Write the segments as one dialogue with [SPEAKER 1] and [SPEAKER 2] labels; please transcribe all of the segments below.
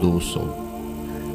[SPEAKER 1] 200,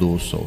[SPEAKER 1] 200,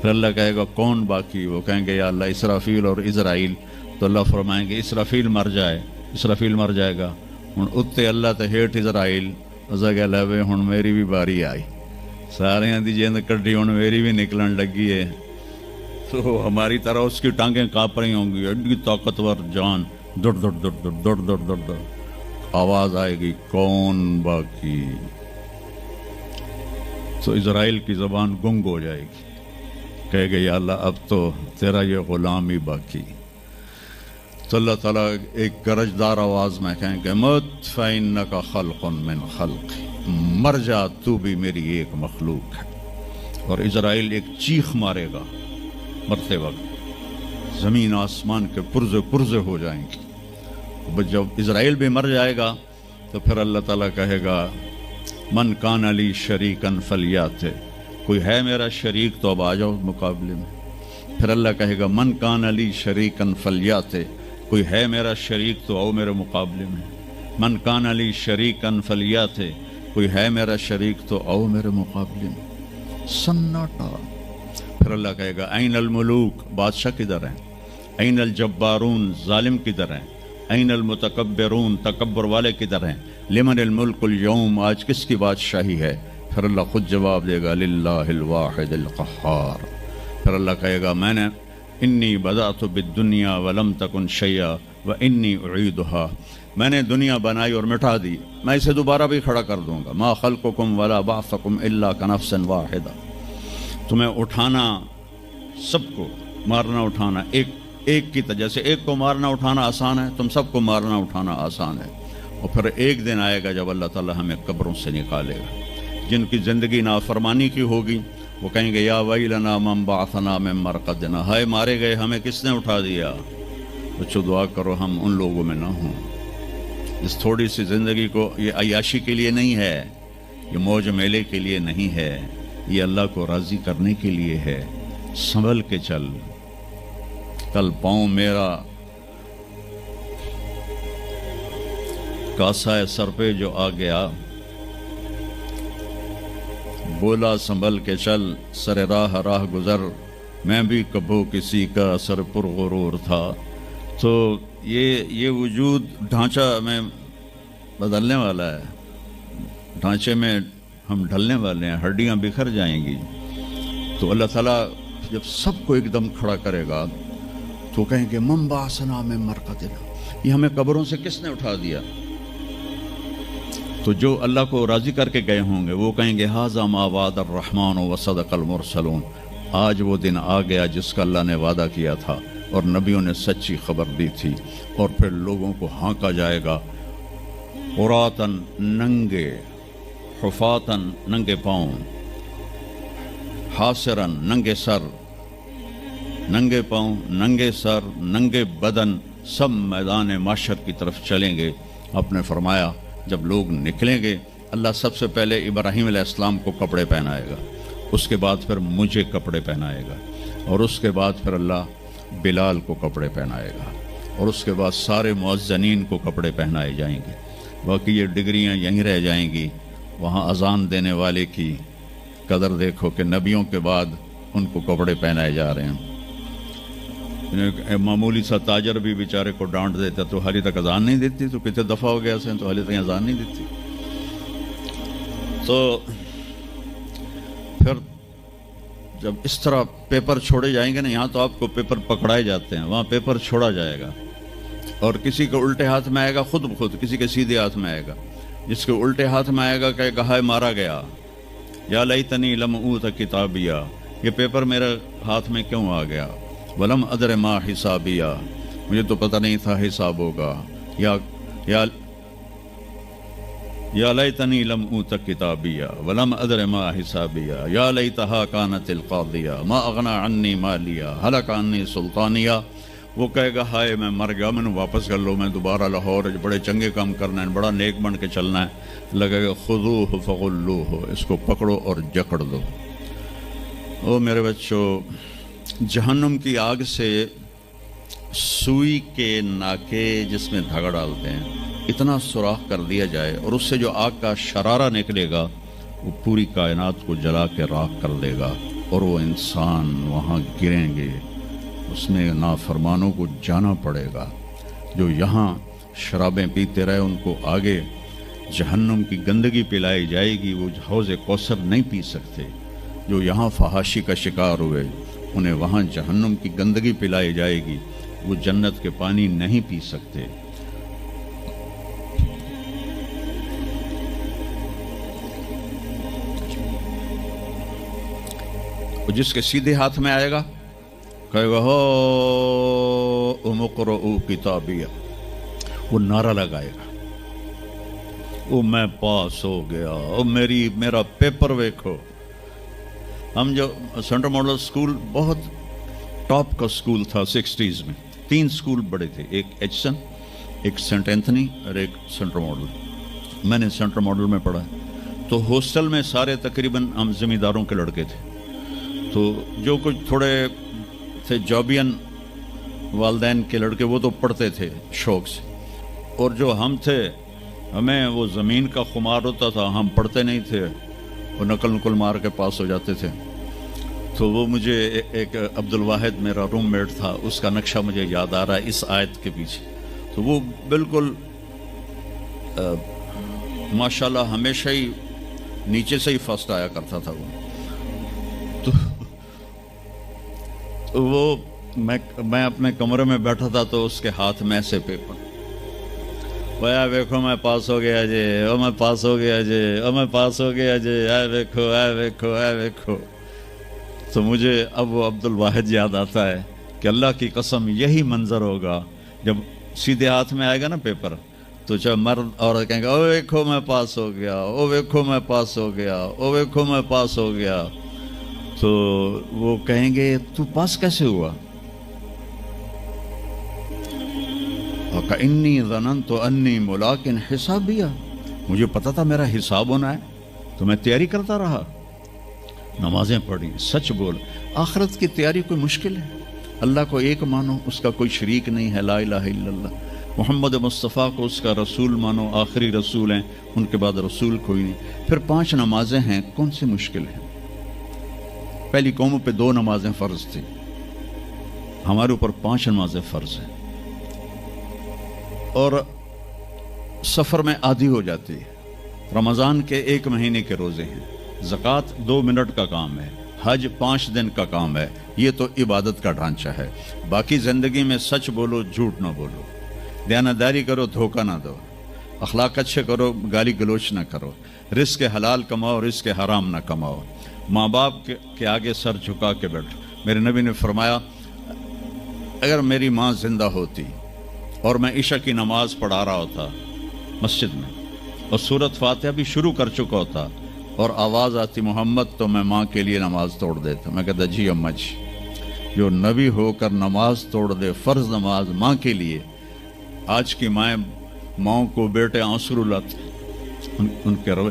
[SPEAKER 1] پھر اللہ کہے گا کون باقی؟ وہ کہیں گے یا اللہ اسرافیل اور اسرائیل. تو اللہ فرمائیں گے اسرافیل مر جائے، اسرافیل مر جائے گا. ہن اتنے اللہ تے ہیٹھ اسرائیل. اسا کہ لے وے ہن میری بھی باری آئی، سارے دی جیند کڈی ہن میری بھی نکلن لگی ہے. تو ہماری طرح اس کی ٹانگیں کانپ رہی ہوں گی، ایڈی طاقتور جان. دڑ دڑ دڑ دڑ دڑ دڑ دڑ دڑ آواز آئے گی کون باقی؟ تو اسرائیل کی زبان گنگ ہو جائے گی، کہے گے یا اللہ اب تو تیرا یہ غلام ہی باقی. تو اللہ تعالیٰ ایک گرجدار آواز میں کہیں گے مت فإنک خلق من خلق، مر جا تو بھی میری ایک مخلوق ہے. اور اسرائیل ایک چیخ مارے گا مرتے وقت، زمین آسمان کے پرزے پرزے ہو جائیں گی. جب اسرائیل بھی مر جائے گا تو پھر اللہ تعالیٰ کہے گا من کان علی شریکن فلیات، کوئی ہے میرا شریک تو اب آ جاؤ مقابلے میں. پھر اللہ کہے گا من کان علی شریکن فلیات، کوئی ہے میرا شریک تو آؤ میرے مقابلے میں. من کان علی شریکن فلیات، کوئی ہے میرا شریک تو آؤ میرے مقابلے میں. سناٹا. پھر اللہ کہے گا این الملوک، بادشاہ کدھر ہیں؟ این الجبارون، ظالم کدھر ہیں؟ این المتکبرون، تکبر والے کدھر ہیں؟ لمن الملک اليوم، آج کس کی بادشاہی ہے؟ پھر اللہ خود جواب دے گا للہ الواحد القہار. پھر اللہ کہے گا میں نے انی بدأت بالدنیا ولم تکن شیئا وانی اعیدہا، میں نے دنیا بنائی اور مٹا دی، میں اسے دوبارہ بھی کھڑا کر دوں گا. ما خلقکم ولا بعثکم الا کنفس واحدہ، تمہیں اٹھانا، سب کو مارنا اٹھانا ایک کی طرح سے ایک کو مارنا اٹھانا آسان ہے، تم سب کو مارنا اٹھانا آسان ہے. اور پھر ایک دن آئے گا جب اللہ تعالیٰ ہمیں قبروں سے نکالے گا. جن کی زندگی نافرمانی کی ہوگی وہ کہیں گے یا ویلنا من بعثنا من مرقدنا، ہائے مارے گئے ہمیں کس نے اٹھا دیا. بچوں دعا کرو ہم ان لوگوں میں نہ ہوں. اس تھوڑی سی زندگی کو یہ عیاشی کے لیے نہیں ہے، یہ موج میلے کے لیے نہیں ہے، یہ اللہ کو راضی کرنے کے لیے ہے. سنبھل کے چل، کل پاؤں میرا کاسا سر پہ جو آ گیا، بولا سنبھل کے چل سر راہ گزر، میں بھی کبھو کسی کا سر پر غرور تھا. تو یہ وجود ڈھانچہ میں بدلنے والا ہے، ڈھانچے میں ہم ڈھلنے والے ہیں، ہڈیاں بکھر جائیں گی. تو اللہ تعالیٰ جب سب کو ایک دم کھڑا کرے گا تو کہیں گے من بعثنا من مرقدنا، یہ ہمیں قبروں سے کس نے اٹھا دیا؟ تو جو اللہ کو راضی کر کے گئے ہوں گے وہ کہیں گے ھذا ما وعد الرحمن وصدق المرسلون، آج وہ دن آ گیا جس کا اللہ نے وعدہ کیا تھا اور نبیوں نے سچی خبر دی تھی. اور پھر لوگوں کو ہانکا جائے گا عراۃً، ننگے، حفاۃً، ننگے پاؤں، حاسراً، ننگے سر، ننگے پاؤں، ننگے سر، ننگے بدن، سب میدان معاشر کی طرف چلیں گے. آپ نے فرمایا جب لوگ نکلیں گے اللہ سب سے پہلے ابراہیم علیہ السلام کو کپڑے پہنائے گا، اس کے بعد پھر مجھے کپڑے پہنائے گا، اور اس کے بعد پھر اللہ بلال کو کپڑے پہنائے گا، اور اس کے بعد سارے مؤذنین کو کپڑے پہنائے جائیں گے. باقی یہ ڈگریاں یہیں رہ جائیں گی. وہاں اذان دینے والے کی قدر دیکھو کہ نبیوں کے بعد ان کو کپڑے پہنائے جا رہے ہیں. معمولی سا تاجر بھی بیچارے کو ڈانٹ دیتا تو حالی تک اذان نہیں دیتی، تو کتنے دفعہ ہو گیا سے تو حالی تک اذان نہیں دیتی. تو پھر جب اس طرح پیپر چھوڑے جائیں گے نا، یہاں تو آپ کو پیپر پکڑائے جاتے ہیں، وہاں پیپر چھوڑا جائے گا، اور کسی کے الٹے ہاتھ میں آئے گا خود بخود، کسی کے سیدھے ہاتھ میں آئے گا. جس کے الٹے ہاتھ میں آئے گا کہ ہائے مارا گیا، یا لیتنی لم اوت کتابیہ، یہ پیپر میرے ہاتھ میں کیوں آ گیا، ولم ادر ما حسابیہ، مجھے تو پتہ نہیں تھا حساب ہوگا، یا لیتنی لم اوت کتابیہ ولم ادر ما حسابیہ، یا لیتہا کانت القاضیہ ما اغنی عنی مالیہ ہلک عنی سلطانیہ. وہ کہے گا ہائے میں مر گیا، میں نے واپس کر لو، میں دوبارہ لاہور بڑے چنگے کام کرنا ہے، بڑا نیک بن کے چلنا ہے. لگے گا خذوہ فغلوہ، اس کو پکڑو اور جکڑ دو. او میرے بچوں، جہنم کی آگ سے سوئی کے ناکے جس میں دھاگا ڈالتے ہیں اتنا سوراخ کر دیا جائے، اور اس سے جو آگ کا شرارہ نکلے گا وہ پوری کائنات کو جلا کے راکھ کر دے گا. اور وہ انسان وہاں گریں گے، اس میں نافرمانوں کو جانا پڑے گا۔ جو یہاں شرابیں پیتے رہے ان کو آگے جہنم کی گندگی پلائی جائے گی، وہ حوض کوثر نہیں پی سکتے۔ جو یہاں فحاشی کا شکار ہوئے انہیں وہاں جہنم کی گندگی پلائی جائے گی، وہ جنت کے پانی نہیں پی سکتے۔ جس کے سیدھے ہاتھ میں آئے گا کہے گا ہو اقرؤ کتابیہ، وہ نعرہ لگائے گا، وہ میں پاس ہو گیا، او میرا پیپر ویکھو۔ ہم جو سینٹرل ماڈل سکول بہت ٹاپ کا سکول تھا 60s میں، 3 سکول بڑے تھے، ایک ایچسن، ایک سینٹ اینتھنی اور ایک سینٹرل ماڈل۔ میں نے سینٹرل ماڈل میں پڑھا، تو ہاسٹل میں سارے تقریباً ہم زمینداروں کے لڑکے تھے، تو جو کچھ تھوڑے تھے جابین والدین کے لڑکے وہ تو پڑھتے تھے شوق سے، اور جو ہم تھے ہمیں وہ زمین کا خمار ہوتا تھا، ہم پڑھتے نہیں تھے، وہ نقل مار کے پاس ہو جاتے تھے۔ تو وہ مجھے ایک عبد الواحد میرا روم میٹ تھا، اس کا نقشہ مجھے یاد آ رہا ہے اس آیت کے پیچھے۔ تو وہ بالکل ماشاءاللہ ہمیشہ ہی نیچے سے ہی فرسٹ آیا کرتا تھا وہ۔ تو وہ میں اپنے کمرے میں بیٹھا تھا تو اس کے ہاتھ میں ایسے پیپر، وہ ویکھو میں پاس ہو گیا جی، او میں پاس ہو گیا جی، او میں پاس ہو گیا جی، اے ویکھو اے ویکھو اے ویکھو۔ تو مجھے اب وہ عبد الواحد یاد آتا ہے کہ اللہ کی قسم یہی منظر ہوگا جب سیدھے ہاتھ میں آئے گا نا پیپر، تو چاہے مرد عورت کہیں گے او ویکھو میں پاس ہو گیا، او ویکھو میں پاس ہو گیا، او ویکھو میں پاس ہو گیا، تو وہ کہیں گے تو پاس کیسے ہوا؟ وَكَإِنِّي ظَنَنْتُ أَنِّي مُلَاقٍ حِسَابِيَهْ، مجھے پتا تھا میرا حساب ہونا ہے تو میں تیاری کرتا رہا، نمازیں پڑھی، سچ بول۔ آخرت کی تیاری کوئی مشکل ہے؟ اللہ کو ایک مانو، اس کا کوئی شریک نہیں ہے، لا الہ الا اللہ۔ محمد مصطفیٰ کو اس کا رسول مانو، آخری رسول ہیں، ان کے بعد رسول کوئی نہیں۔ پھر 5 نمازیں ہیں، کون سی مشکل ہے؟ پہلی قوموں پہ 2 نمازیں فرض تھی، ہمارے اوپر 5 نمازیں فرض ہیں، اور سفر میں عادی ہو جاتی ہے۔ رمضان کے 1 مہینے کے روزے ہیں، زکوٰۃ 2 منٹ کا کام ہے، حج 5 دن کا کام ہے، یہ تو عبادت کا ڈھانچہ ہے۔ باقی زندگی میں سچ بولو، جھوٹ نہ بولو، دیانتداری کرو، دھوکہ نہ دو، اخلاق اچھے کرو، گالی گلوچ نہ کرو، رزق حلال کماؤ، رزق حرام نہ کماؤ، ماں باپ کے آگے سر جھکا کے بیٹھو۔ میرے نبی نے فرمایا اگر میری ماں زندہ ہوتی اور میں عشاء کی نماز پڑھا رہا ہوتا مسجد میں اور سورۃ فاتحہ بھی شروع کر چکا ہوتا اور آواز آتی محمد، تو میں ماں کے لیے نماز توڑ دیتا۔ میں کہتا جی اماں جی، جو نبی ہو کر نماز توڑ دے، فرض نماز ماں کے لیے۔ آج کی ماؤں کو بیٹے آنسو لاتے ان کے روے۔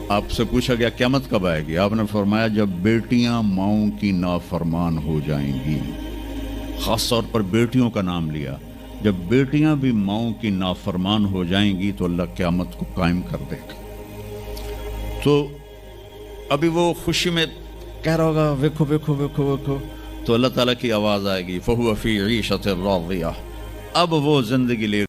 [SPEAKER 1] آپ سے پوچھا گیا قیامت کب آئے گی؟ آپ نے فرمایا جب بیٹیاں ماؤں کی نافرمان ہو جائیں گی۔ خاص طور پر بیٹیوں کا نام لیا، جب بیٹیاں بھی ماؤں کی نافرمان ہو جائیں گی تو اللہ قیامت کو قائم کر دے گا۔ تو ابھی وہ خوشی میں کہہ رہا ہوگا ویکھو ویکھو ویکھو ویکھو، تو اللہ تعالیٰ کی آواز آئے گی فَهُوَ فِي عِيشَةٍ رَاضِيَةٍ، اب وہ زندگی لے